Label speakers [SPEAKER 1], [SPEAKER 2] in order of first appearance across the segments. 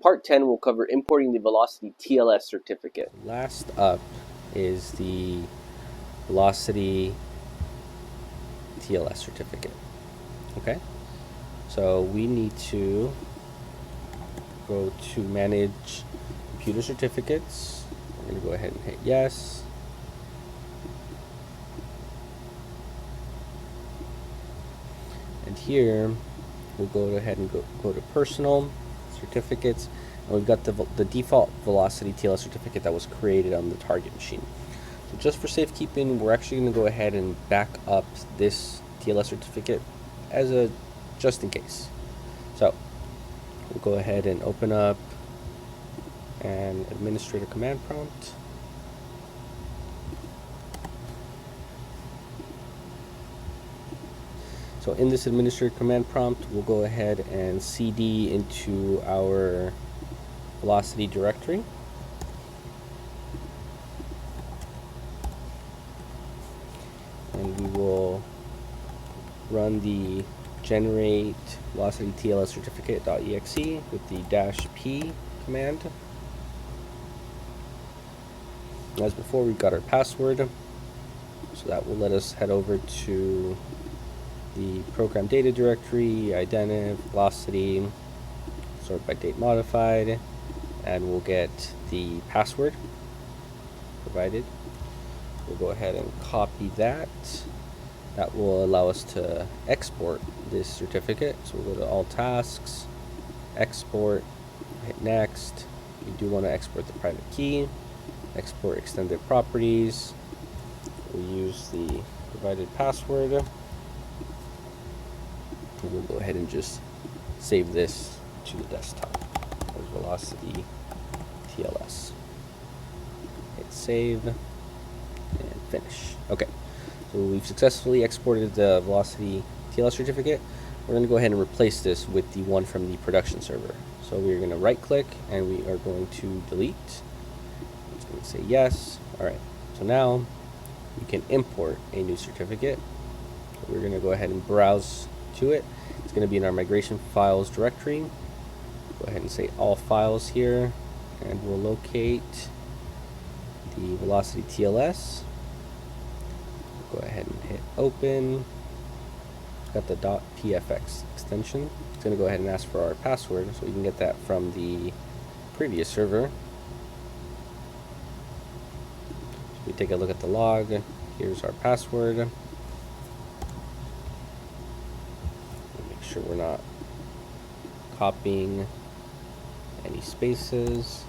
[SPEAKER 1] part 10, we'll cover importing the velocity TLS certificate.
[SPEAKER 2] Last up is the velocity TLS certificate. Okay, so we need to go to manage computer certificates. We're going to go ahead and hit yes. And here we'll go ahead and go to personal certificates, and we've got the default velocity TLS certificate that was created on the target machine. So just for safekeeping, we're actually going to go ahead and back up this TLS certificate as a just in case. So we'll go ahead and open up an administrator command prompt. So in this administrator command prompt, we'll go ahead and cd into our velocity directory. And we will run the generate velocity TLS certificate.exe with the -p command. As before, we've got our password, so that will let us head over to the program data directory, Identiv, velocity, sort by date modified, and we'll get the password provided. We'll go ahead and copy that. That will allow us to export this certificate. So we'll go to all tasks, export, hit next. We do want to export the private key, export extended properties. We'll use the provided password. And we'll go ahead and just save this to the desktop as velocity TLS. Hit save and finish. Okay, so we've successfully exported the velocity TLS certificate. We're going to go ahead and replace this with the one from the production server. So we're going to right click and we are going to delete. It's going to say yes. Alright, so now we can import a new certificate. So we're going to go ahead and browse to it. It's going to be in our migration files directory. Go ahead and say all files here, and we'll locate the velocity TLS. Go ahead and hit open. It's got the .pfx extension. It's going to go ahead and ask for our password, so we can get that from the previous server. So we take a look at the log. Here's our password. Make sure we're not copying any spaces.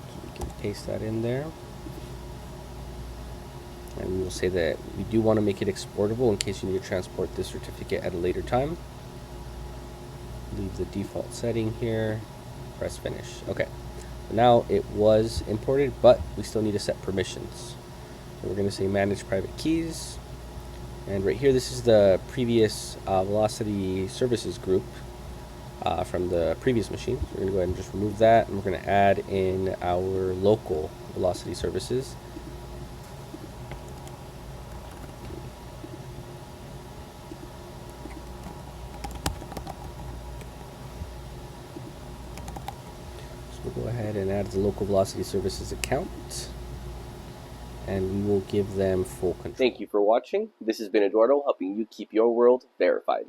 [SPEAKER 2] So we can paste that in there. And we will say that we do want to make it exportable in case you need to transport this certificate at a later time. Leave the default setting here, press finish. Okay, so now it was imported, but we still need to set permissions. So we're going to say manage private keys. And right here, this is the previous velocity services group from the previous machine. So we're going to go ahead and just remove that, and we're going to add in our local velocity services. We'll go ahead and add the local velocity services account, and we will give them full control.
[SPEAKER 1] Thank you for watching. This has been Eduardo, helping you keep your world verified.